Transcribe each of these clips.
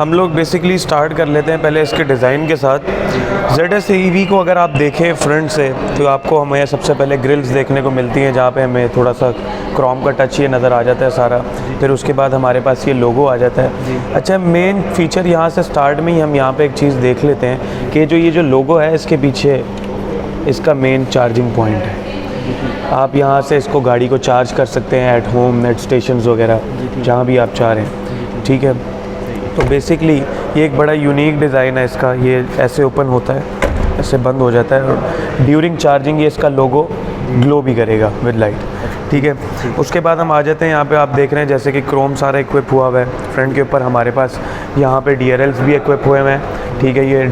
हम लोग basically start कर लेते हैं पहले इसके डिज़ाइन के साथ। ZS EV को अगर आप देखें फ्रंट से तो आपको हमें सबसे पहले ग्रिल्स देखने को मिलती हैं, जहाँ पे हमें थोड़ा सा क्रोम का टच ये नज़र आ जाता है सारा। फिर उसके बाद हमारे पास ये लोगो आ जाता है। अच्छा, मेन फीचर यहाँ से स्टार्ट में ही हम यहाँ पे एक चीज़ देख लेते हैं कि ये जो लोगो है इसके पीछे इसका मेन चार्जिंग पॉइंट है। आप यहाँ से इसको गाड़ी को चार्ज कर सकते हैं एट होम, नेट स्टेशन वगैरह जहाँ भी आप चाह रहे हैं। ठीक है, तो बेसिकली ये एक बड़ा यूनिक डिज़ाइन है इसका। ये ऐसे ओपन होता है, ऐसे बंद हो जाता है और ड्यूरिंग चार्जिंग ये इसका लोगो ग्लो भी करेगा विद लाइट। ठीक है, उसके बाद हम आ जाते हैं यहाँ पे। आप देख रहे हैं जैसे कि क्रोम सारा इक्विप हुआ हुआ है। फ्रंट के ऊपर हमारे पास यहाँ पे DRLs भी इक्विप हुए हैं। ठीक है, ये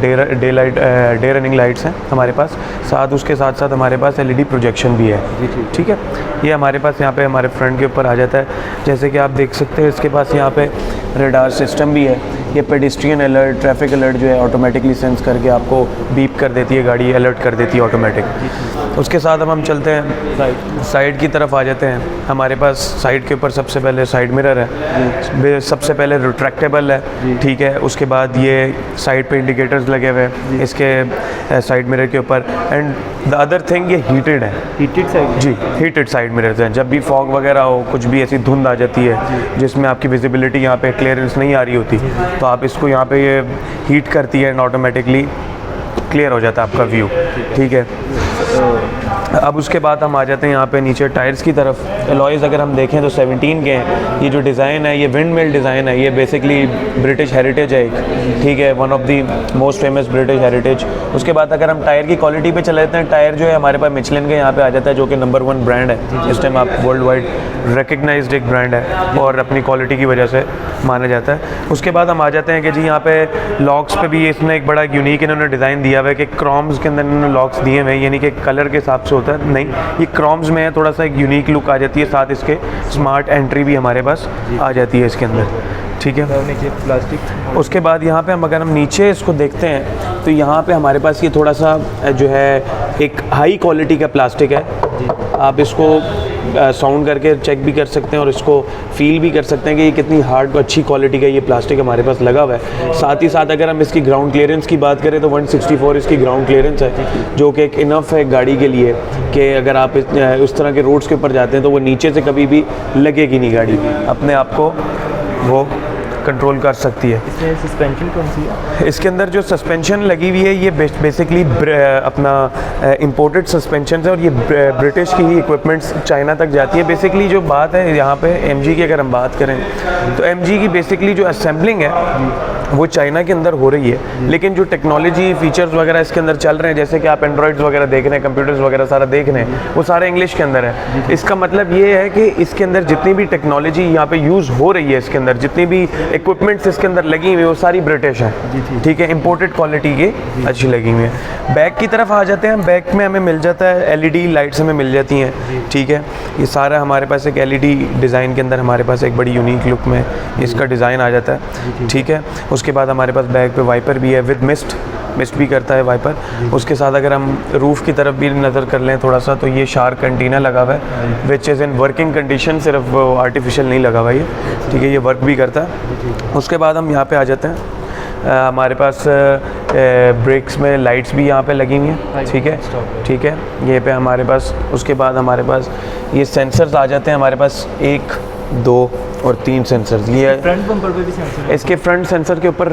डे रनिंग लाइट्स हैं हमारे पास, साथ उसके साथ साथ हमारे पास LED प्रोजेक्शन भी है। ठीक है, ये हमारे पास यहाँ पे हमारे फ्रंट के ऊपर आ जाता है। जैसे कि आप देख सकते हैं इसके पास यहाँ पे रडार सिस्टम भी है। ये पेडेस्ट्रियन अलर्ट, ट्रैफिक अलर्ट जो है ऑटोमेटिकली सेंस करके आपको बीप कर देती है, गाड़ी अलर्ट कर देती है ऑटोमेटिक। उसके साथ अब हम चलते हैं साइड की तरफ आ जाते हैं। हमारे पास साइड के ऊपर सबसे पहले साइड मिरर है, सबसे पहले रिट्रैक्टेबल है। ठीक है, उसके बाद ये साइड पे इंडिकेटर्स लगे हुए हैं इसके साइड मिरर के ऊपर। एंड द अदर थिंग, ये हीटेड है। Heated side? जी, हीटेड साइड मिरर्स हैं। जब भी फॉग वगैरह हो, कुछ भी ऐसी धुंध आ जाती है जिसमें आपकी विजिबिलिटी यहाँ पे क्लियरेंस नहीं आ रही होती, तो आप इसको यहाँ पे ये हीट करती है एंड ऑटोमेटिकली क्लियर हो जाता है आपका व्यू। ठीक है, अब उसके बाद हम आ जाते हैं यहाँ पे नीचे टायर्स की तरफ। अलॉयज़ अगर हम देखें तो 17 के हैं। ये जो डिज़ाइन है ये विंड मिल डिज़ाइन है। ये बेसिकली ब्रिटिश हेरिटेज है एक। ठीक है, one of the most famous British heritage. उसके बाद अगर हम टायर की क्वालिटी पे चले जाते हैं, टायर जो है हमारे पास मिचलिन के यहाँ पे आ जाता है, जो कि नंबर 1 ब्रांड है इस टाइम। आप वर्ल्ड वाइड रिकग्नाइज्ड एक ब्रांड है और अपनी क्वालिटी की वजह से माना जाता है। उसके बाद हम आ जाते हैं कि जी यहाँ पे लॉक्स पे भी इसने एक बड़ा यूनिक इन्होंने डिज़ाइन दिया हुआ है कि क्रोम्स के अंदर इन्होंने लॉक्स दिए हुए हैं, यानी कि कलर के हिसाब से होता है नहीं, ये क्रोम्स में है। थोड़ा सा एक यूनिक लुक आ जाती है, साथ इसके स्मार्ट एंट्री भी हमारे पास आ जाती है इसके अंदर। ठीक है, नीचे प्लास्टिक। उसके बाद यहाँ पे हम अगर हम नीचे इसको देखते हैं तो यहाँ पे हमारे पास ये थोड़ा सा जो है एक हाई क्वालिटी का प्लास्टिक है। आप इसको साउंड करके चेक भी कर सकते हैं और इसको फील भी कर सकते हैं कि ये कितनी हार्ड अच्छी क्वालिटी का ये प्लास्टिक हमारे पास लगा हुआ है। साथ ही साथ अगर हम इसकी ग्राउंड क्लियरेंस की बात करें तो 164 इसकी ग्राउंड क्लियरेंस है, जो कि एक इनफ है गाड़ी के लिए कि अगर आप उस तरह के रोड्स के ऊपर जाते हैं तो वो नीचे से कभी भी लगेगी नहीं, गाड़ी अपने आप को वो कंट्रोल कर सकती है। इसमें सस्पेंशन कौन सी है? इसके अंदर जो सस्पेंशन लगी हुई है ये बेसिकली अपना इंपोर्टेड सस्पेंशन है और ये ब्रिटिश की ही इक्विपमेंट्स चाइना तक जाती है। बेसिकली जो बात है यहाँ पे MG की अगर हम बात करें तो MG की बेसिकली जो असेंबलिंग है वो चाइना के अंदर हो रही है, लेकिन जो टेक्नोलॉजी फीचर्स वगैरह इसके अंदर चल रहे हैं, जैसे कि आप एंड्रॉइड्स वगैरह देख रहे हैं, कंप्यूटर्स वगैरह सारा देख रहे हैं, वो सारे इंग्लिश के अंदर है। इसका मतलब ये है कि इसके अंदर जितनी भी टेक्नोलॉजी यहाँ पे यूज़ हो रही है, इसके अंदर जितनी भी इक्विपमेंट्स इसके अंदर लगी हुई है वो सारी ब्रिटिश है। ठीक है, इंपोर्टेड क्वालिटी की अच्छी लगी हुई है। बैक की तरफ आ जाते हैं। बैक में हमें मिल जाता है LED लाइट्स हमें मिल जाती हैं। ठीक है, ये सारा हमारे पास एक LED डिज़ाइन के अंदर हमारे पास एक बड़ी यूनिक लुक में इसका डिज़ाइन आ जाता है। ठीक है, उसके बाद हमारे पास बैक पे वाइपर भी है विद मिस्ट भी करता है वाइपर। उसके साथ अगर हम रूफ़ की तरफ भी नज़र कर लें थोड़ा सा तो ये शार्क एंटीना लगा हुआ है which is in working condition, सिर्फ आर्टिफिशियल नहीं लगा हुआ ये। ठीक है, ये वर्क भी करता है। उसके बाद हम यहाँ पे आ जाते हैं। हमारे पास ब्रेक्स में लाइट्स भी यहाँ पे लगी हुई हैं। ठीक है, ठीक है, ये पे हमारे पास। उसके बाद हमारे पास ये सेंसर्स आ जाते हैं हमारे पास 1, 2 और 3 सेंसर्स। ये फ्रंट बम्पर पे भी सेंसर है? इसके फ्रंट सेंसर के ऊपर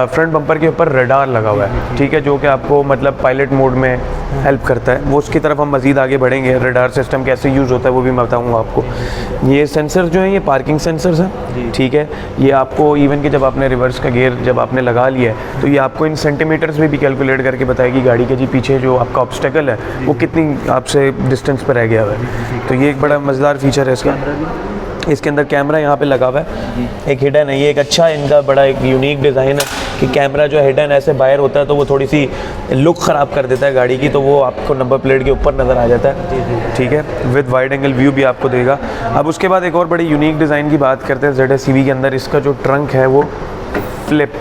फ्रंट बम्पर के ऊपर रडार लगा हुआ है। ठीक है, जो कि आपको मतलब पायलट मोड में हेल्प करता है। वो उसकी तरफ हम मज़ीद आगे बढ़ेंगे, रडार सिस्टम कैसे यूज़ होता है वो भी मैं बताऊँगा आपको। ये सेंसर जो हैं ये पार्किंग सेंसर्स हैं। ठीक है, ये आपको इवन कि जब आपने रिवर्स का गियर जब आपने लगा लिया है तो ये आपको इन सेंटीमीटर्स में भी कैलकुलेट करके बताएगी गाड़ी के जी पीछे जो आपका ऑब्स्टेकल है वो कितनी आपसे डिस्टेंस पर रह गया हुआ है। तो ये एक बड़ा मज़ेदार फीचर है इसका। इसके अंदर कैमरा यहाँ पे लगा हुआ है, एक हिडन है। ये एक अच्छा इनका बड़ा एक यूनिक डिज़ाइन है कि कैमरा जो हिडन ऐसे बाहर होता है तो वो थोड़ी सी लुक ख़राब कर देता है गाड़ी की, तो वो आपको नंबर प्लेट के ऊपर नज़र आ जाता है। ठीक है, विद वाइड एंगल व्यू भी आपको देगा। अब उसके बाद एक और बड़ी यूनिक डिज़ाइन की बात करते हैं ZS EV के अंदर। इसका जो ट्रंक है वो फ्लिप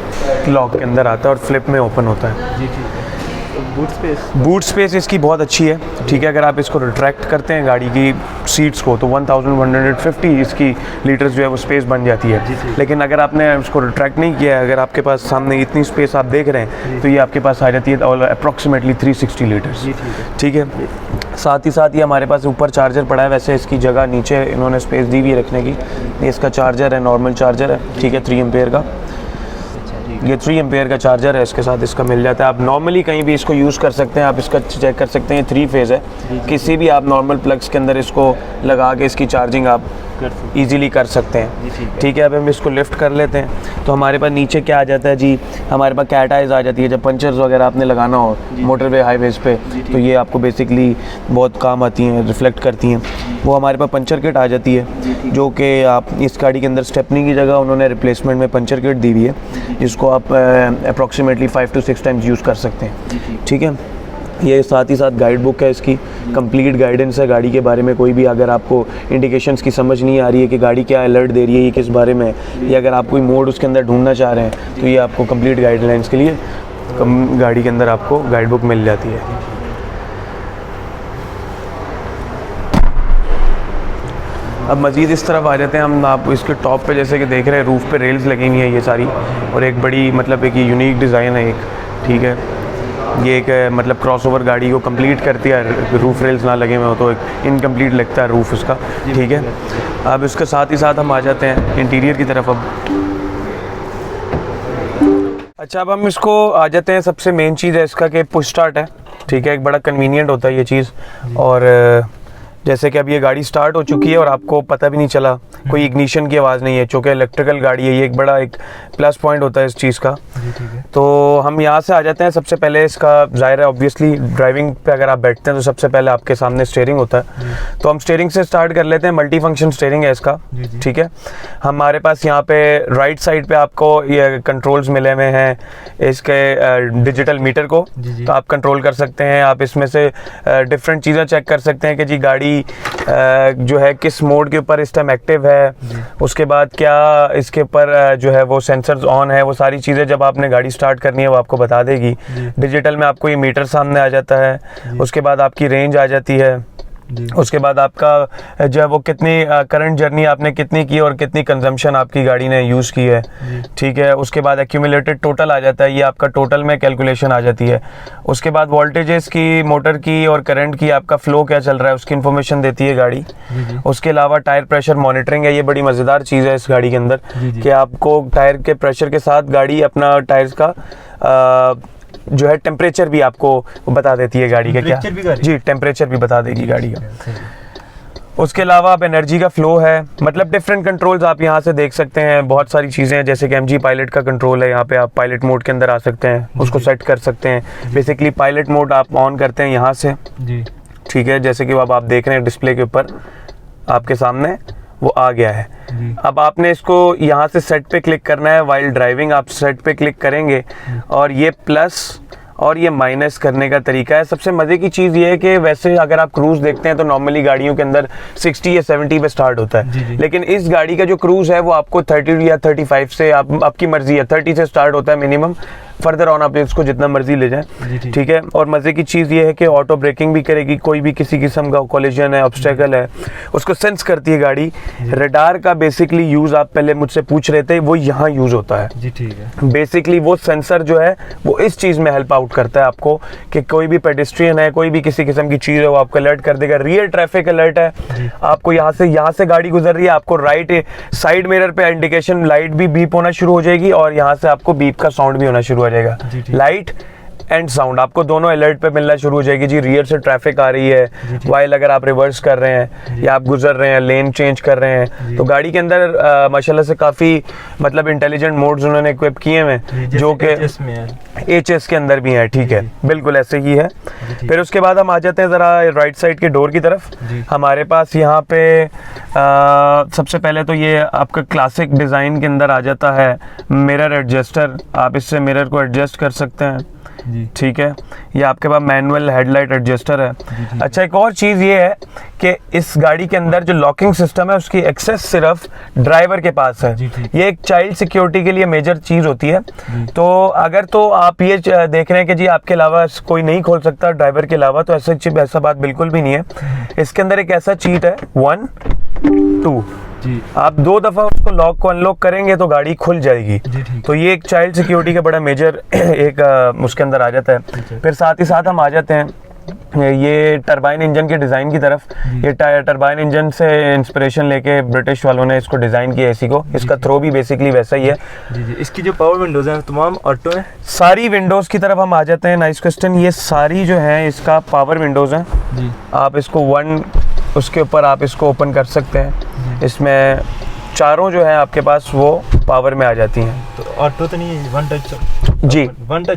लॉक के अंदर आता है और फ्लिप में ओपन होता है। बूट स्पेस इसकी बहुत अच्छी है, ठीक है। अगर आप इसको रिट्रैक्ट करते हैं गाड़ी की सीट्स को तो 1150 इसकी लीटर्स जो है वो स्पेस बन जाती है। लेकिन अगर आपने उसको रिट्रैक्ट नहीं किया है, अगर आपके पास सामने इतनी स्पेस आप देख रहे हैं तो ये आपके पास आ जाती है अप्रॉक्सीमेटली 360 लीटर्स, ठीक है। साथ ही साथ ये हमारे पास ऊपर चार्जर पड़ा है, वैसे इसकी जगह नीचे इन्होंने स्पेस दी हुई है रखने की। ये इसका चार्जर है, नॉर्मल चार्जर है, ठीक है, 3 एम्पेयर का। ये 3 एम्पेयर का चार्जर है, इसके साथ इसका मिल जाता है। आप नॉर्मली कहीं भी इसको यूज़ कर सकते हैं, आप इसका चेक कर सकते हैं 3 फेज़ है। किसी भी आप नॉर्मल प्लग्स के अंदर इसको लगा के इसकी चार्जिंग आप इजीली कर सकते हैं, ठीक है। अब हम इसको लिफ्ट कर लेते हैं तो हमारे पास नीचे क्या आ जाता है जी, हमारे पास कैट आइज आ जाती है। जब पंचर्स वगैरह आपने लगाना हो मोटरवे हाईवेज़ पे तो ये आपको बेसिकली बहुत काम आती हैं, रिफ्लेक्ट करती हैं। वो हमारे पास पंचर किट आ जाती है, जो कि आप इस गाड़ी के अंदर स्टेपनी की जगह उन्होंने रिप्लेसमेंट में पंचर किट दी हुई है, जिसको आप अप्रॉक्सीमेटली 5 to 6 टाइम्स यूज़ कर सकते हैं, ठीक है। ये साथ ही साथ गाइड बुक है, इसकी कंप्लीट गाइडेंस है गाड़ी के बारे में। कोई भी अगर आपको इंडिकेशंस की समझ नहीं आ रही है कि गाड़ी क्या अलर्ट दे रही है, ये किस बारे में है, या अगर आप कोई मोड उसके अंदर ढूंढना चाह रहे हैं तो ये आपको कंप्लीट गाइडलाइंस के लिए गाड़ी के अंदर आपको गाइड बुक मिल जाती है। अब मज़ीद इस तरफ आ जाते हैं हम, आप इसके टॉप पे जैसे कि देख रहे हैं रूफ़ पे रेल्स लगी हुई हैं ये सारी, और एक बड़ी मतलब एक यूनिक डिज़ाइन है एक, ठीक है। ये एक मतलब क्रॉसओवर गाड़ी को कंप्लीट करती है, रूफ रेल्स ना लगे हुए हो तो एक इनकम्प्लीट लगता है रूफ़ इसका, ठीक है। अब इसके साथ ही साथ हम आ जाते हैं इंटीरियर की तरफ। अब अच्छा, अब हम इसको आ जाते हैं, सबसे मेन चीज़ है इसका कि पुश स्टार्ट है, ठीक है। एक बड़ा कन्वीनियंट होता है ये चीज़, और जैसे कि अब ये गाड़ी स्टार्ट हो चुकी है और आपको पता भी नहीं चला, कोई इग्निशन की आवाज़ नहीं है, चूँकि इलेक्ट्रिकल गाड़ी है। ये एक बड़ा एक प्लस पॉइंट होता है इस चीज़ का। तो हम यहाँ से आ जाते हैं। सबसे पहले इसका ज़ाहिर है ऑब्वियसली ड्राइविंग पे अगर आप बैठते हैं तो सबसे पहले आपके सामने स्टीयरिंग होता है, तो हम स्टीयरिंग से स्टार्ट कर लेते हैं। मल्टी फंक्शन स्टीयरिंग है इसका, ठीक है। हमारे पास यहाँ पे राइट साइड पे आपको ये कंट्रोल्स मिले हुए हैं इसके डिजिटल मीटर को, तो आप कंट्रोल कर सकते हैं। आप इसमें से डिफरेंट चीज़ें चेक कर सकते हैं कि जी गाड़ी जो है किस मोड के ऊपर इस टाइम एक्टिव है, उसके बाद क्या इसके ऊपर जो है वो सेंसर्स ऑन है, वो सारी चीज़ें जब आपने गाड़ी स्टार्ट करनी है वो आपको बता देगी। डिजिटल में आपको ये मीटर सामने आ जाता है, उसके बाद आपकी रेंज आ जाती है, उसके बाद आपका जो है वो कितनी करंट जर्नी आपने कितनी की और कितनी कंजम्पशन आपकी गाड़ी ने यूज़ की है, ठीक है। उसके बाद एक्यूमुलेटेड टोटल आ जाता है, ये आपका टोटल में कैलकुलेशन आ जाती है। उसके बाद वोल्टेजेस की, मोटर की और करंट की, आपका फ्लो क्या चल रहा है उसकी इन्फॉर्मेशन देती है गाड़ी। उसके अलावा टायर प्रेशर मॉनिटरिंग है, ये बड़ी मज़ेदार चीज़ है इस गाड़ी के अंदर कि आपको टायर के प्रेशर के साथ गाड़ी अपना टायर्स का जो है टेम्परेचर भी आपको बता देती है गाड़ी का, क्या जी टेम्परेचर भी बता देगी गाड़ी का। उसके अलावा आप एनर्जी का फ्लो है, मतलब डिफरेंट कंट्रोल्स आप यहाँ से देख सकते हैं। बहुत सारी चीज़ें हैं, जैसे कि MG पायलट का कंट्रोल है, यहाँ पे आप पायलट मोड के अंदर आ सकते हैं, उसको सेट कर सकते हैं। बेसिकली पायलट मोड आप ऑन करते हैं यहाँ से, ठीक है। जैसे कि अब आप देख रहे हैं डिस्प्ले के ऊपर आपके सामने वो आ गया है। अब आपने इसको यहाँ से सेट पे क्लिक करना है। वाइल ड्राइविंग आप सेट पे क्लिक करेंगे और ये प्लस और ये माइनस करने का तरीका है। सबसे मज़े की चीज़ ये है कि वैसे अगर आप क्रूज़ देखते हैं तो नॉर्मली गाड़ियों के अंदर 60 या 70 पे स्टार्ट होता है, लेकिन इस गाड़ी का जो क्रूज़ है वो आपको 30 या 35 से आपकी मर्जी है, 30 से स्टार्ट होता है मिनिमम। फर्दर ऑन आप इसको जितना मर्जी ले जाएं, ठीक है। और मज़े की चीज़ ये है कि ऑटो ब्रेकिंग भी करेगी, कोई भी किसी किस्म का कोलिजन है, ऑब्स्टेकल है, उसको सेंस करती है गाड़ी। रडार का बेसिकली यूज़ आप पहले मुझसे पूछ रहे थे, वो यहाँ यूज़ होता है जी, ठीक है। बेसिकली वो सेंसर जो है वो इस चीज़ में हेल्प आउट करता है आपको कि कोई भी पेडेस्ट्रियन है, कोई भी किसी किस्म की चीज़ है, वो आपको अलर्ट कर देगा। रियर ट्रैफिक अलर्ट है, आपको यहाँ से गाड़ी गुजर रही है, आपको राइट साइड मिरर पे इंडिकेशन लाइट भी बीप होना शुरू हो जाएगी और यहाँ से आपको बीप का साउंड भी होना शुरू हो जाएगा। लाइट एंड साउंड आपको दोनों अलर्ट पे मिलना शुरू हो जाएगी जी। रियर से ट्रैफिक आ रही है, वाइल अगर आप रिवर्स कर रहे हैं या आप गुजर रहे हैं, लेन चेंज कर रहे हैं, तो गाड़ी के अंदर माशाल्लाह से काफ़ी मतलब इंटेलिजेंट मोड्स उन्होंने इक्विप किए हैं जो कि HS के अंदर भी हैं, ठीक है, बिल्कुल ऐसे ही है। फिर उसके बाद हम आ जाते हैं ज़रा राइट साइड के डोर की तरफ। हमारे पास यहाँ पे सबसे पहले तो ये आपका क्लासिक डिज़ाइन के अंदर आ जाता है मिरर एडजस्टर। आप इससे मिरर को एडजस्ट कर सकते हैं, जी। ठीक है, ये आपके पास मैनुअल हेडलाइट एडजस्टर है। अच्छा, एक और चीज़ ये है कि इस गाड़ी के अंदर जो लॉकिंग सिस्टम है उसकी एक्सेस सिर्फ ड्राइवर के पास है। जी, ठीक। ये एक चाइल्ड सिक्योरिटी के लिए मेजर चीज़ होती है। तो अगर तो आप ये देख रहे हैं कि जी आपके अलावा कोई नहीं खोल सकता ड्राइवर के अलावा, तो ऐसा बात बिल्कुल भी नहीं है। इसके अंदर एक ऐसा चीट है 1 2, जी। आप 2 दफ़ा उसको लॉक को अनलॉक करेंगे तो गाड़ी खुल जाएगी। जी, ठीक। तो ये एक चाइल्ड सिक्योरिटी का बड़ा मेजर एक उसके अंदर आ जाता है। फिर साथ ही साथ हम आ जाते हैं ये टरबाइन इंजन के डिज़ाइन की तरफ। ये टरबाइन इंजन से इंस्पिरेशन लेके ब्रिटिश वालों ने इसको डिज़ाइन किया एसी को। इसका थ्रो भी बेसिकली वैसा ही है। जी जी। इसकी जो पावर विंडोज़ हैं तमाम ऑटो हैं। सारी विंडोज़ की तरफ हम आ जाते हैं। Nice question. ये सारी जो है इसका पावर विंडोज़ हैं। जी। आप इसको उसके ऊपर आप इसको ओपन कर सकते हैं। इसमें चारों जो है आपके पास वो पावर में आ जाती हैं। तो ऑटो तो नहीं है, वन टच? जी,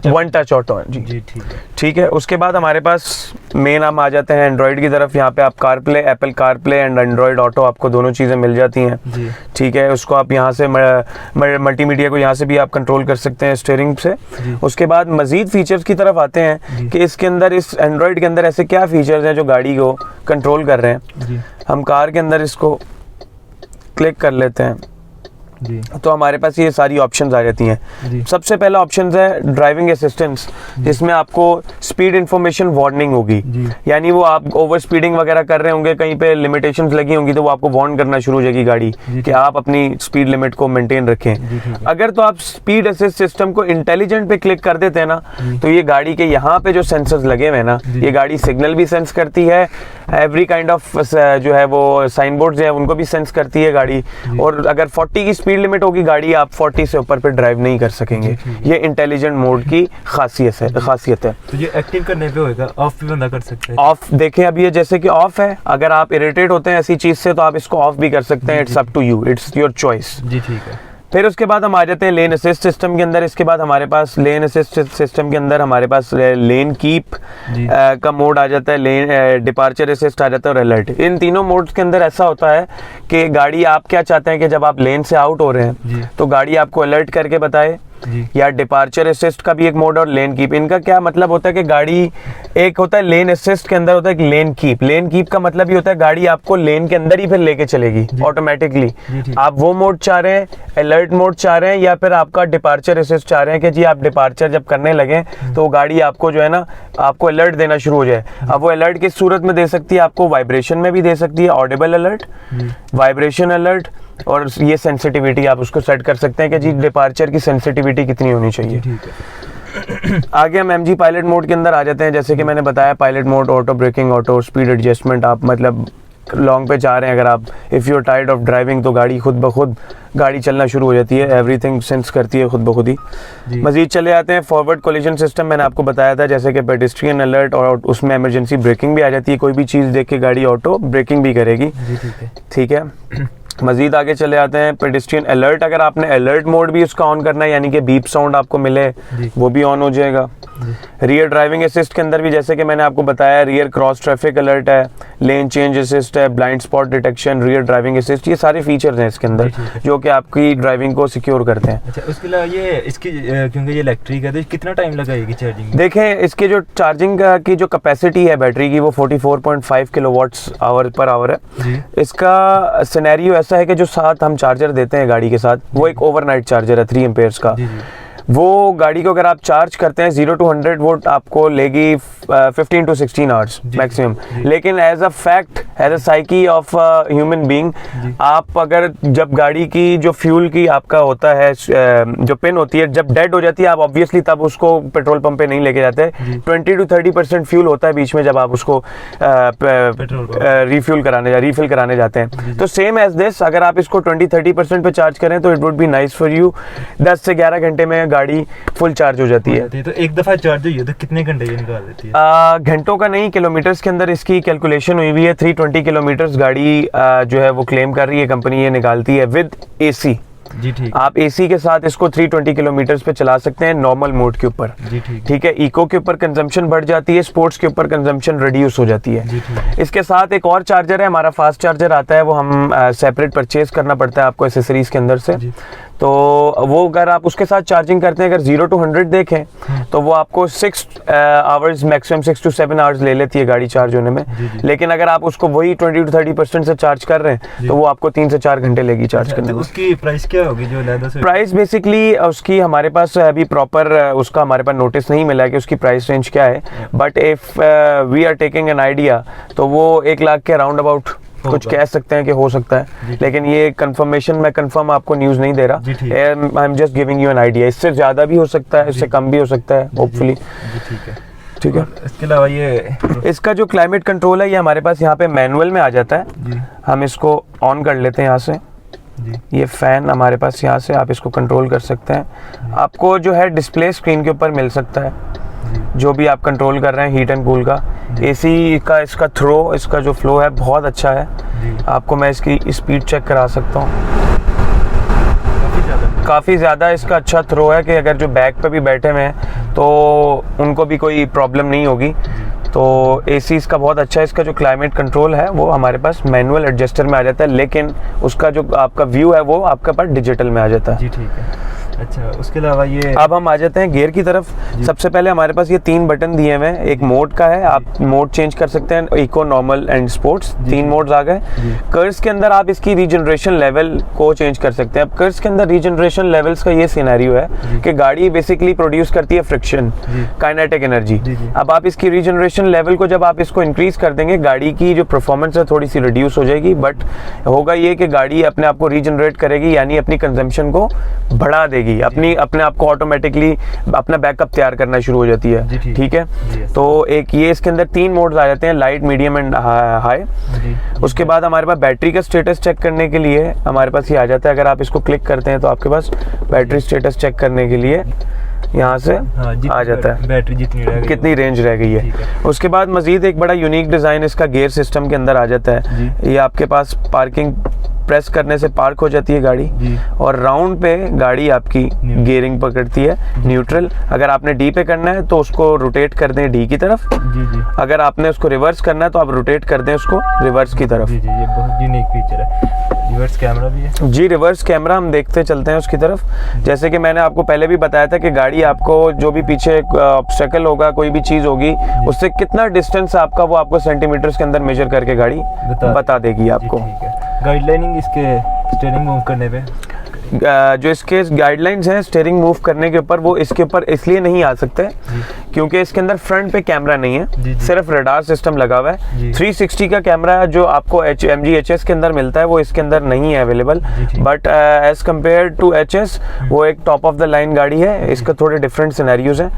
वन टच ऑटो है जी। जी, ठीक है। ठीक है, उसके बाद हमारे पास मेन हम आ जाते हैं एंड्रॉयड की तरफ। यहाँ पे आप CarPlay, Apple CarPlay and Android auto, आपको दोनों चीज़ें मिल जाती हैं। जी। ठीक है, उसको आप यहाँ से मल्टीमीडिया को यहाँ से भी आप कंट्रोल कर सकते हैं स्टीयरिंग से। उसके बाद मज़ीद फीचर्स की तरफ आते हैं कि इसके अंदर, इस एंड्रॉयड के अंदर ऐसे क्या फीचर्स हैं जो गाड़ी को कंट्रोल कर रहे हैं। जी। हम कार के अंदर इसको क्लिक कर लेते हैं जी। तो हमारे पास ये सारी ऑप्शंस आ जाती हैं। जी। सबसे पहला ऑप्शन है ड्राइविंग असिस्टेंस, जिसमें आपको स्पीड इंफॉर्मेशन वार्निंग होगी। यानी वो आप ओवर स्पीडिंग वगैरह कर रहे होंगे, कहीं पे लिमिटेशंस लगी होंगी, तो वो आपको वार्न करना शुरू हो जाएगी गाड़ी कि आप अपनी स्पीड लिमिट को मेंटेन रखें। अगर तो आप स्पीड असिस्ट सिस्टम को इंटेलिजेंट पे क्लिक कर देते हैं ना, तो ये गाड़ी के यहाँ पे जो सेंसर्स लगे हुए हैं ना, ये गाड़ी सिग्नल भी सेंस करती है, एवरी काइंड ऑफ जो है वो साइन बोर्ड है उनको भी सेंस करती है गाड़ी। और अगर 40 की स्पीड लिमिट होगी गाड़ी, आप 40 से ऊपर पे ड्राइव नहीं कर सकेंगे। ये इंटेलिजेंट मोड की खासियत है। तो ये एक्टिव करने पे होगा, ऑफ भी बंदा कर सकता है। ऑफ देखें, अब ये जैसे कि ऑफ है, अगर आप इरिटेट होते हैं ऐसी चीज से तो आप इसको ऑफ भी कर सकते हैं। It's up to you, it's your choice. जी, ठीक है। फिर उसके बाद हम आ जाते हैं लेन असिस्ट सिस्टम के अंदर। इसके बाद हमारे पास लेन असिस्ट सिस्टम के अंदर हमारे पास लेन कीप का मोड आ जाता है, लेन डिपार्चर असिस्ट आ जाता है और अलर्ट। इन तीनों मोड्स के अंदर ऐसा होता है कि गाड़ी, आप क्या चाहते हैं कि जब आप लेन से आउट हो रहे हैं तो गाड़ी आपको अलर्ट करके बताए, या डिपार्चर असिस्ट का भी एक मोड और लेन कीप। इनका क्या मतलब होता है कि गाड़ी, एक होता है लेन असिस्ट के अंदर होता है एक लेन कीप। लेन कीप का मतलब ये होता है गाड़ी आपको लेन के अंदर ही फिर लेके चलेगी ऑटोमेटिकली। आप वो मोड चाह रहे हैं, अलर्ट मोड चाह रहे हैं, या फिर आपका डिपार्चर असिस्ट चाह रहे हैं कि जी आप डिपार्चर जब करने लगे तो वो गाड़ी आपको जो है ना, आपको अलर्ट देना शुरू हो जाए। अब वो अलर्ट किस सूरत में दे सकती है? आपको वाइब्रेशन में भी दे सकती है, ऑडिबल अलर्ट, वाइब्रेशन अलर्ट, और ये सेंसिटिविटी आप उसको सेट कर सकते हैं कि जी डिपार्चर की सेंसिटिविटी कितनी होनी चाहिए। ठीक है। आगे हम MG पायलट मोड के अंदर आ जाते हैं। जैसे कि मैंने बताया, pilot mode, auto braking, auto speed adjustment. आप मतलब लॉन्ग पे जा रहे हैं, अगर आप if you are tired of driving, तो गाड़ी खुद ब खुद गाड़ी चलना शुरू हो जाती है, एवरीथिंग सेंस करती है खुद ब खुद ही। मजीद चले आते हैं फॉरवर्ड कोलिजन सिस्टम। मैंने आपको बताया था जैसे कि पेडेस्ट्रियन अलर्ट, और उसमें इमरजेंसी ब्रेकिंग भी आ जाती है। कोई भी चीज़ देख के गाड़ी ऑटो ब्रेकिंग भी करेगी। ठीक है। मजीद आगे चले आते हैं पेडेस्ट्रियन अलर्ट। अगर आपने अलर्ट मोड भी उसका ऑन करना है, यानी कि बीप साउंड आपको मिले, वो भी ऑन हो जाएगा। रियर ड्राइविंग असिस्ट के अंदर भी जैसे कि मैंने आपको बताया, रियर क्रॉस ट्रैफिक अलर्ट है, लेन चेंज असिस्ट है, blind spot detection, rear driving assist, ये सारे फीचर्स हैं इसके अंदर जो कि आपकी ड्राइविंग को सिक्योर करते हैं। अच्छा, उसके अलावा ये इसकी क्योंकि ये इलेक्ट्रिक है तो कितना टाइम लगाएगी चार्जिंग? देखें, इसके जो चार्जिंग की जो कैपेसिटी है बैटरी की, वो 44.5 किलोवाट्स आवर पर आवर है। इसका सिनेरियो ऐसा है कि जो साथ हम चार्जर देते हैं गाड़ी के साथ, वो एक ओवरनाइट चार्जर है 3 एम्पेयर्स का। वो गाड़ी को अगर आप चार्ज करते हैं 0 to 100 वोल्ट आपको लेगी 15 to 16 आवर्स मैक्सिमम। लेकिन as a fact, as a psyche of human being, आप अगर जब गाड़ी की जो फ्यूल की आपका होता है जो पिन होती है, जब डेड हो जाती है, आप ऑब्वियसली तब उसको पेट्रोल पंप पे नहीं लेके जाते। 20 to 30% फ्यूल होता है बीच में जब आप उसको रिफ्यूल कराने जाते हैं। तो सेम एज दिस, अगर आप इसको 20-30% पे चार्ज करें तो it would be nice for you. 10 से 11 घंटे में गाड़ी फुल चार्ज हो जाती है। तो एक दफा चार्ज हुई है तो कितने घंटे ये निकाल देती है? घंटों का नहीं, किलोमीटर्स के अंदर इसकी कैलकुलेशन हुई है। 320 किलोमीटर्स गाड़ी जो है वो क्लेम कर रही है कंपनी, ये निकालती है विद AC। जी ठीक। आप AC के साथ इसको 320 किलोमीटर्स पे चला सकते हैं नॉर्मल मोड के ऊपर। जी ठीक है। इको के ऊपर कंजम्पशन बढ़ जाती है, स्पोर्ट्स के ऊपर कंजम्पशन रिड्यूस हो जाती है। जी ठीक। इसके साथ एक और चार्जर है, हमारा फास्ट चार्जर आता है, वो हम सेपरेट परचेज करना पड़ता है आपको एसेसरीज के अंदर से। तो वो अगर आप उसके साथ चार्जिंग करते हैं, अगर 0 to 100 देखें तो वो आपको 6 आवर्स मैक्सिमम 6 to 7 आवर्स ले लेती है गाड़ी चार्ज होने में। लेकिन अगर आप उसको वही 20 to 30% से चार्ज कर रहे हैं तो वो आपको 3 से 4 घंटे लेगी चार्ज करने में। उसकी प्राइस क्या होगी जो लेदर से? प्राइस बेसिकली उसकी हमारे पास अभी प्रॉपर उसका हमारे पास नोटिस नहीं मिला है कि उसकी प्राइस रेंज क्या है, but if we are taking an idea तो वो 1 लाख के राउंड अबाउट कुछ कह सकते हैं कि हो सकता है, लेकिन ये कंफर्मेशन मैं कंफर्म आपको न्यूज़ नहीं दे रहा, I am just giving you an idea. इससे ज़्यादा भी हो सकता है, इससे कम भी हो सकता है होपफुली। ठीक है। इसके अलावा ये इसका जो क्लाइमेट कंट्रोल है ये हमारे पास यहाँ पे मैनुअल में आ जाता है। हम इसको ऑन कर लेते हैं यहाँ से। ये फ़ैन हमारे पास यहाँ से आप इसको कंट्रोल कर सकते हैं। आपको जो है डिस्प्ले स्क्रीन के ऊपर मिल सकता है जो भी आप कंट्रोल कर रहे हैं हीट एंड कूल का। एसी का इसका थ्रो, इसका जो फ्लो है बहुत अच्छा है। आपको मैं इसकी स्पीड चेक करा सकता हूँ, काफ़ी ज़्यादा इसका अच्छा थ्रो है कि अगर जो बैक पे भी बैठे हुए हैं तो उनको भी कोई प्रॉब्लम नहीं होगी। तो एसी इसका बहुत अच्छा है। इसका जो क्लाइमेट कंट्रोल है वो हमारे पास मैनुअल एडजस्टर में आ जाता है, लेकिन उसका जो आपका व्यू है वो आपके पास डिजिटल में आ जाता है। जी ठीक है। अच्छा, उसके अलावा ये अब हम आ जाते हैं गियर की तरफ। सबसे पहले हमारे पास ये 3 बटन दिए हुए हैं। एक मोड का है, आप मोड चेंज कर सकते हैं, eco, normal and sports, 3 modes आ गए। कर्व्स के अंदर आप इसकी रीजनरेशन लेवल को चेंज कर सकते हैं। अब कर्व्स के अंदर रीजनरेशन लेवल्स का ये सिनेरियो है कि गाड़ी बेसिकली प्रोड्यूस करती है फ्रिक्शन, काइनेटिक एनर्जी। अब आप इसकी रीजनरेशन लेवल को जब आप इसको इंक्रीज कर देंगे, गाड़ी की जो परफॉर्मेंस है थोड़ी सी रिड्यूस हो जाएगी, बट होगा ये कि गाड़ी अपने आप को रीजनरेट करेगी, यानी अपनी कंजम्पशन को बढ़ा देगी, अपने आप को ऑटोमेटिकली अपना बैकअप तैयार करना शुरू हो जाती है। ठीक है। तो एक ये इसके अंदर 3 मोड्स आ जाते हैं, लाइट, मीडियम एंड हाई। उसके बाद हमारे पास बैटरी का स्टेटस चेक करने के लिए हमारे पास ये आ जाता है। अगर आप इसको क्लिक करते हैं तो आपके पास बैटरी स्टेटस चेक करने के लिए यहाँ से आ जाता है, बैटरी कितनी रेंज रह गई है। उसके बाद मजीद एक बड़ा यूनिक डिज़ाइन इसका गियर सिस्टम के अंदर आ जाता है। ये आपके पास पार्किंग प्रेस करने से पार्क हो जाती है गाड़ी, और राउंड पे गाड़ी आपकी गियरिंग पकड़ती है, न्यूट्रल। अगर आपने डी पे करना है तो उसको रोटेट कर दें डी की तरफ। अगर आपने उसको रिवर्स करना है तो आप रोटेट कर दें उसको रिवर्स की तरफ। ये बहुत यूनिक फीचर है। रिवर्स कैमरा भी है जी, रिवर्स कैमरा हम देखते चलते हैं उसकी तरफ। जैसे कि मैंने आपको पहले भी बताया था कि गाड़ी आपको जो भी पीछे ऑब्स्टेकल होगा, कोई भी चीज़ होगी, उससे कितना डिस्टेंस आपका वो आपको सेंटीमीटर्स के अंदर मेजर करके गाड़ी बता देगी आपको। गाइडलाइनिंग इसके स्टीयरिंग मूव करने पे जो इसके गाइडलाइंस हैं स्टीयरिंग मूव करने के ऊपर, वो इसके ऊपर इसलिए नहीं आ सकते क्योंकि इसके अंदर फ्रंट पे कैमरा नहीं है, सिर्फ रडार सिस्टम लगा हुआ है। 360 का कैमरा जो आपको MG HS के अंदर मिलता है वो इसके अंदर नहीं है available, but as compare to HS वो एक टॉप ऑफ द लाइन गाड़ी है। इसका थोड़े डिफरेंट सिनेरियोज हैं।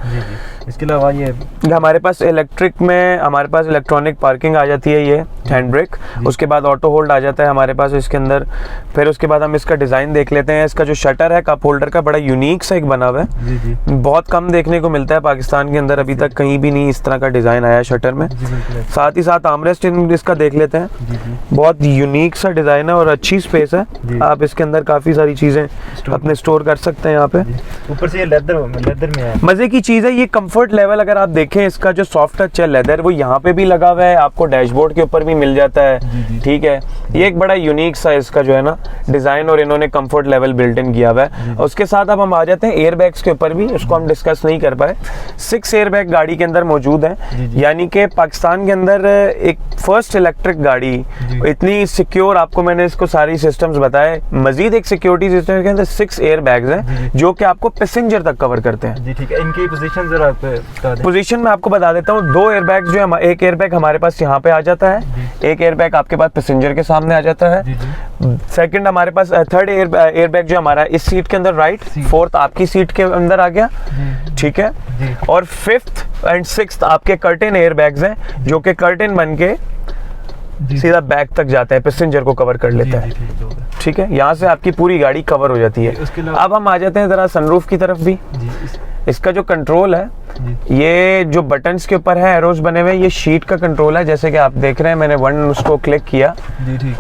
इसके अलावा ये हमारे पास इलेक्ट्रिक में हमारे पास इलेक्ट्रॉनिक पार्किंग आ जाती है, ये हैंड ब्रेक। उसके बाद ऑटो होल्ड आ जाता है हमारे पास इसके अंदर। फिर उसके बाद हम इसका डिज़ाइन देख लेते हैं। इसका जो शटर है कप होल्डर का, बड़ा यूनिक सा एक बना हुआ है, बहुत कम देखने को मिलता है पाकिस्तान के अंदर, अभी तक कहीं भी नहीं इस तरह का डिज़ाइन आया शटर में। साथ ही साथ आर्मरेस्ट इसका देख लेते हैं, बहुत यूनिक सा डिज़ाइन है और अच्छी स्पेस है। आप इसके अंदर काफ़ी सारी चीज़ें अपने स्टोर कर सकते हैं यहाँ पे। ऊपर से ये लेदर में है, मज़े की चीज़ है। ये कंफर्ट लेवल अगर आप देखें, इसका जो सॉफ्ट टच है लेदर वो यहाँ पे भी लगा हुआ है, आपको डैशबोर्ड के ऊपर भी मिल जाता है। ठीक है, ये एक बड़ा यूनिक सा इसका जो है ना डिज़ाइन, और इन्होंने कंफर्ट लेवल बिल्ट इन किया हुआ है। उसके साथ अब हम आ जाते हैं एयर बैग्स के ऊपर भी, उसको हम डिस्कस नहीं कर पाए। 6 एयर बैग गाड़ी के अंदर मौजूद है, यानी कि पाकिस्तान के अंदर एक फर्स्ट इलेक्ट्रिक गाड़ी इतनी सिक्योर, आपको मैंने इसको सारी सिस्टम्स बताए। मजीद एक सिक्योरिटी सिस्टम के अंदर 6 एयर बैग्स हैं जो कि आपको पैसेंजर तक कवर करते हैं। जी ठीक है। इनकी पोजीशन जरा पोजीशन में आपको बता देता हूँ। 2 एयर बैग जो है, एक एयर बैग हमारे पास यहाँ पे आ जाता है, एक एयर बैग आपके पास पैसेंजर के सामने आ जाता है। सेकंड हमारे पास थर्ड एयर बैग जो हमारा इस सीट के अंदर राइट, फोर्थ आपकी सीट के अंदर आ गया। ठीक है, और 5th एंड 6th आपके कर्टेन एयर बैग्स हैं जो कि कर्टेन बन के सीधा बैक तक जाते हैं, पैसेंजर को कवर कर लेता है। ठीक है, यहाँ से आपकी पूरी गाड़ी कवर हो जाती है। अब हम आ जाते हैं जरा सनरूफ की तरफ भी। इसका जो कंट्रोल है, ये जो बटन्स के ऊपर है एरोज बने हुए, ये शीट का कंट्रोल है। जैसे कि आप देख रहे हैं, मैंने 1 उसको क्लिक किया,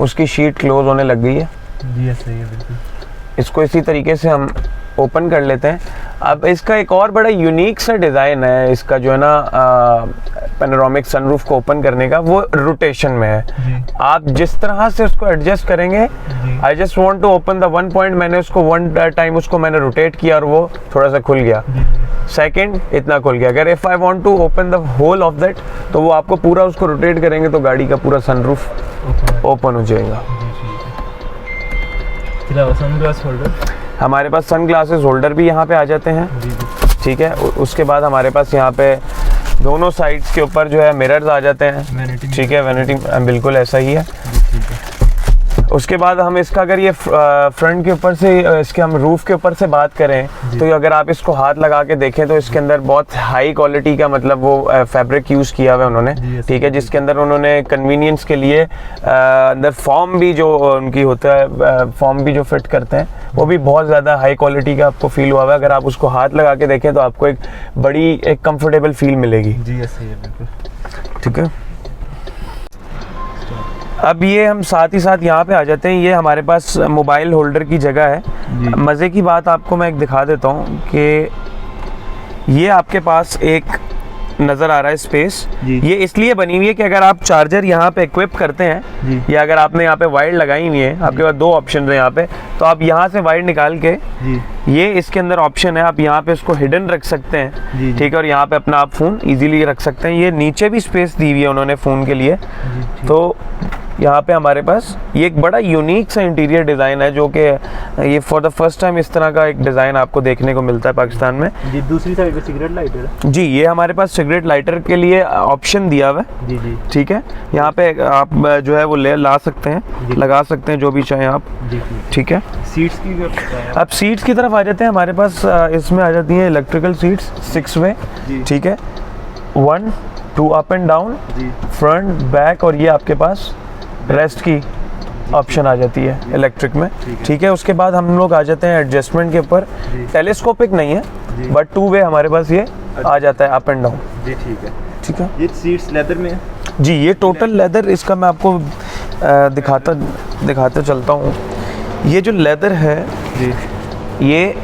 उसकी शीट क्लोज होने लग गई है। जी सही है, बिल्कुल। इसको इसी तरीके से हम ओपन कर लेते हैं। अब इसका एक और बड़ा यूनिक सा डिज़ाइन है इसका, जो है ना पैनोरामिक सनरूफ को ओपन करने का, वो रोटेशन में है। आप जिस तरह से उसको एडजस्ट करेंगे, I just want to open the one point, मैंने उसको वन टाइम उसको मैंने रोटेट किया और वो थोड़ा सा खुल गया, सेकंड इतना खुल गया। अगर if I want to open the whole of that, तो वो आपको पूरा उसको रोटेट करेंगे तो गाड़ी का पूरा सनरूफ ओपन हो जाएगा। सनग्लास होल्डर, हमारे पास सन ग्लासेस होल्डर भी यहाँ पे आ जाते हैं, ठीक है। उसके बाद हमारे पास यहाँ पे दोनों साइड्स के ऊपर जो है मिरर्स आ जाते हैं, ठीक है, वैनिटी बिल्कुल ऐसा ही है। उसके बाद हम इसका अगर ये फ्रंट के ऊपर से, इसके हम रूफ के ऊपर से बात करें, तो अगर आप इसको हाथ लगा के देखें तो इसके अंदर बहुत हाई क्वालिटी का मतलब वो फैब्रिक यूज़ किया हुआ है उन्होंने, ठीक है, जिसके अंदर उन्होंने कन्वीनियंस के लिए अंदर फॉर्म भी जो उनकी होता है, फॉर्म भी जो फिट करते हैं, वो भी बहुत ज़्यादा हाई क्वालिटी का आपको फील हुआ है। अगर आप उसको हाथ लगा के देखें तो आपको एक कंफर्टेबल फील मिलेगी। जी ऐसे ही है बिल्कुल, ठीक है। अब ये हम साथ ही साथ यहाँ पे आ जाते हैं, ये हमारे पास मोबाइल होल्डर की जगह है। मज़े की बात आपको मैं एक दिखा देता हूँ कि ये आपके पास एक नज़र आ रहा है स्पेस, ये इसलिए बनी हुई है कि अगर आप चार्जर यहाँ पे इक्विप करते हैं, या अगर आपने यहाँ पे वायर लगाई हुई है, आपके पास दो ऑप्शन है यहाँ पे, तो आप यहाँ से वायर निकाल के, ये इसके अंदर ऑप्शन है, आप यहाँ पे इसको हिडन रख सकते हैं, ठीक है, और यहाँ पे अपना आप फ़ोन इजीली रख सकते हैं। ये नीचे भी स्पेस दी हुई है उन्होंने फ़ोन के लिए। तो यहाँ पे हमारे पास ये एक बड़ा यूनिक सा इंटीरियर डिज़ाइन है, जो कि ये फॉर द फर्स्ट टाइम इस तरह का एक डिज़ाइन आपको देखने को मिलता है पाकिस्तान में। जी दूसरी साइड पे सिगरेट लाइटर है। जी, ये हमारे पास सिगरेट लाइटर के लिए ऑप्शन दिया हुआ है। जी, ठीक है, यहाँ पे आप जो है वो ला सकते हैं, लगा सकते हैं जो भी चाहें आप। ठीक है, सीट्स की अब सीट्स की तरफ आ जाते हैं। हमारे पास इसमें आ जाती हैं इलेक्ट्रिकल सीट्स 6 वे, ठीक है, 1 2 up and down, front back, और ये आपके पास रेस्ट की ऑप्शन आ जाती है इलेक्ट्रिक में, ठीक है। उसके बाद हम लोग आ जाते हैं एडजस्टमेंट के ऊपर। टेलीस्कोपिक नहीं है, बट 2 वे हमारे पास ये आ जाता है अप एंड डाउन। जी ठीक है, ठीक है। ये सीट्स लेदर में है। जी, ये टोटल लेदर, इसका मैं आपको दिखाता चलता हूँ। ये जो लेदर है, ये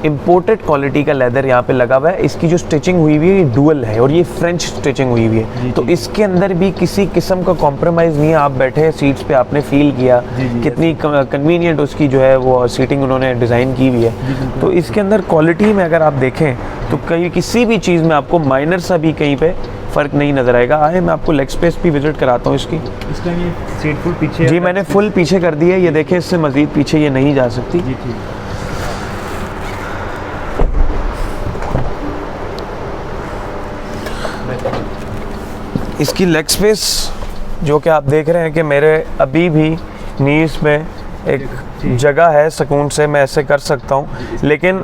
इम्पोर्टेड क्वालिटी का लेदर यहाँ पे लगा हुआ है। इसकी जो स्टिचिंग हुई हुई है ये डुअल है, और ये फ्रेंच स्टिचिंग हुई हुई है, तो इसके अंदर भी किसी किस्म का कॉम्प्रोमाइज़ नहीं है। आप बैठे हैं सीट्स पे, आपने फील किया कितनी कन्वीनियंट उसकी जो है वो सीटिंग उन्होंने डिज़ाइन की हुई है। तो इसके अंदर क्वालिटी में अगर आप देखें तो कहीं किसी भी चीज़ में आपको माइनर सा भी कहीं पे फ़र्क नहीं नज़र आएगा। आए मैं आपको लेग स्पेस भी विजिट कराता हूँ इसकी। इसका ये सीट फुल पीछे, जी मैंने फुल पीछे कर दी है, ये देखें, इससे मज़ीद पीछे ये नहीं जा सकती। जी ठीक। इसकी लेग स्पेस जो कि आप देख रहे हैं कि मेरे अभी भी नीज में एक जगह है, सुकून से मैं ऐसे कर सकता हूँ। लेकिन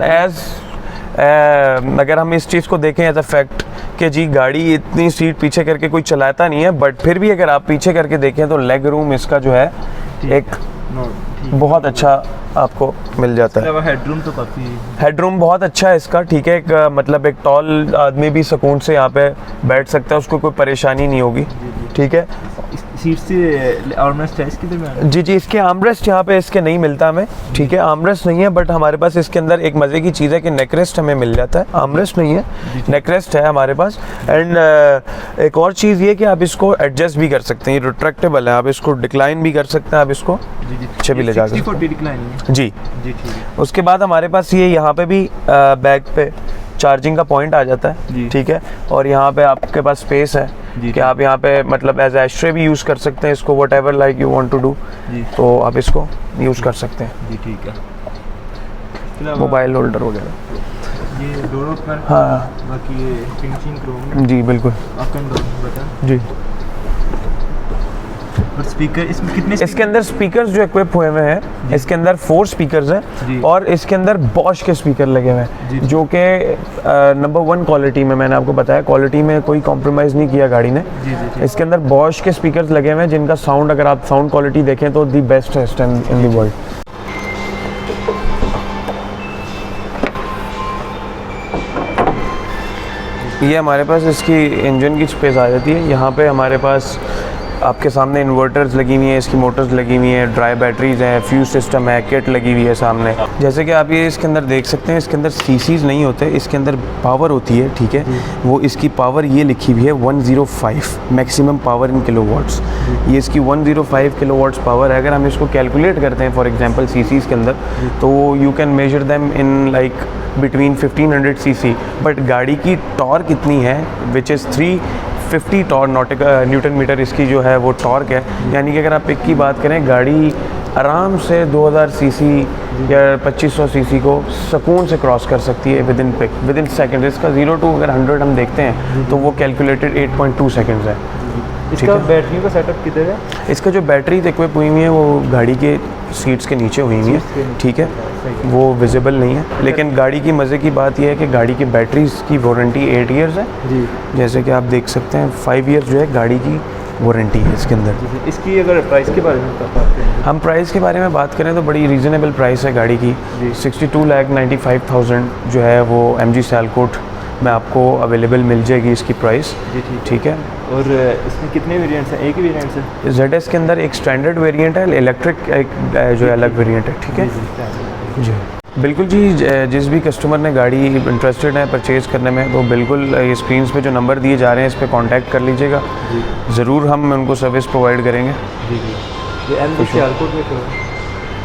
अगर हम इस चीज़ को देखें एज अ फैक्ट कि जी गाड़ी इतनी सीट पीछे करके कोई चलाता नहीं है, बट फिर भी अगर आप पीछे करके देखें तो लेग रूम इसका जो है एक बहुत अच्छा आपको मिल जाता है। हेडरूम तो काफ़ी, हेडरूम बहुत अच्छा है इसका, ठीक है। एक मतलब एक टॉल आदमी भी सुकून से यहाँ पे बैठ सकता है, उसको कोई परेशानी नहीं होगी, ठीक है। सीट से आर्मरेस्ट है इसके दरमियान? जी, इसके आर्मरेस्ट यहाँ पे इसके नहीं मिलता हमें, ठीक है, आर्मरेस्ट नहीं है, बट हमारे पास इसके अंदर एक मज़े की चीज़ है कि नेकरेस्ट हमें मिल जाता है। आर्मरेस्ट नहीं है, नेकरेस्ट है हमारे पास। एंड एक और चीज़ ये कि आप इसको एडजस्ट भी कर सकते हैं, ये रिट्रैक्टेबल है, आप इसको डिक्लाइन भी कर सकते हैं, आप इसको पीछे भी ले जा सकते हैं। जी, ठीक है। उसके बाद हमारे पास ये यहाँ पे भी बैक पे चार्जिंग का पॉइंट आ जाता है, ठीक है, और यहाँ पे आपके पास स्पेस है कि आप यहाँ पे मतलब एज एस्ट्रे भी यूज़ कर सकते हैं इसको, whatever like you want to do, तो आप इसको यूज़ कर सकते हैं। जी ठीक है। मोबाइल होल्डर वगैरह ये डोर ओपनर, हाँ, बाकी ये फिनिशिंग क्रोम। जी बिल्कुल। Up and down button. जी, और स्पीकर इसमें कितने? इसके अंदर स्पीकर्स जो इक्विप हुए हुए हैं, इसके अंदर 4 स्पीकर्स हैं, और इसके अंदर बॉश के स्पीकर लगे हुए हैं, जो कि नंबर 1 क्वालिटी में, मैंने आपको बताया क्वालिटी में कोई कॉम्प्रोमाइज़ नहीं किया गाड़ी ने। इसके अंदर बॉश के स्पीकर्स लगे हुए हैं, जिनका साउंड अगर आप साउंड क्वालिटी देखें तो दी बेस्ट है इन द वर्ल्ड। ये हमारे पास इसकी इंजन की स्पेस आ जाती है। यहाँ पे हमारे पास आपके सामने इन्वर्टर्स लगी हुई हैं, इसकी मोटर्स लगी हुई हैं, ड्राई बैटरीज हैं, फ्यूज सिस्टम है, किट लगी हुई है सामने। जैसे कि आप ये इसके अंदर देख सकते हैं, इसके अंदर सीसीज नहीं होते, इसके अंदर पावर होती है, ठीक है। वो इसकी पावर ये लिखी हुई है 105 मैक्सिमम पावर इन किलोवाट्स। ये इसकी 105 किलोवाट्स पावर है। अगर हम इसको कैलकुलेट करते हैं फॉर एग्जांपल सीसीज के अंदर, तो you can measure them in like between 1500 CC. But गाड़ी की टॉर्क इतनी है which is 350 torque newton metre इसकी जो है वो टॉर्क है। यानी कि अगर आप पिक की बात करें, गाड़ी आराम से 2000 सीसी या 2500 सीसी को सुकून से क्रॉस कर सकती है विद इन सेकेंड। इसका 0 to अगर 100 हम देखते हैं तो वो कैलकुलेटेड 8.2 सेकेंड्स है। इसका बैटरी का सेटअप किधर है? इसका जो बैटरी इक्विप हुई हुई है वो गाड़ी के सीट्स के नीचे हुई हुई है, ठीक है। वो विजिबल नहीं है, लेकिन गाड़ी की मज़े की बात यह है कि गाड़ी की बैटरीज की वारंटी 8 ईयर्स है जी। जैसे कि आप देख सकते हैं। 5 ईयर्स जो है गाड़ी की वारंटी है इसके अंदर। इसकी अगर प्राइस के बारे में बात करें, हम प्राइस के बारे में बात करें तो बड़ी रीज़नेबल प्राइस है गाड़ी की। 62,95,000 जो है वो MG सियालकोट में आपको अवेलेबल मिल जाएगी इसकी प्राइस, ठीक है। और इसमें कितने वेरिएंट्स हैं? एक ही वेरिएंट है? ZS के अंदर एक स्टैंडर्ड वेरिएंट है, इलेक्ट्रिक एक जो अलग वेरिएंट है, ठीक है जी। बिल्कुल जी, जिस भी कस्टमर ने गाड़ी इंटरेस्टेड है परचेज़ करने में, तो बिल्कुल ये स्क्रीन पे जो नंबर दिए जा रहे हैं इस पर कांटेक्ट कर लीजिएगा। ज़रूर हम उनको सर्विस प्रोवाइड करेंगे। जी। ये MG सियालकोट में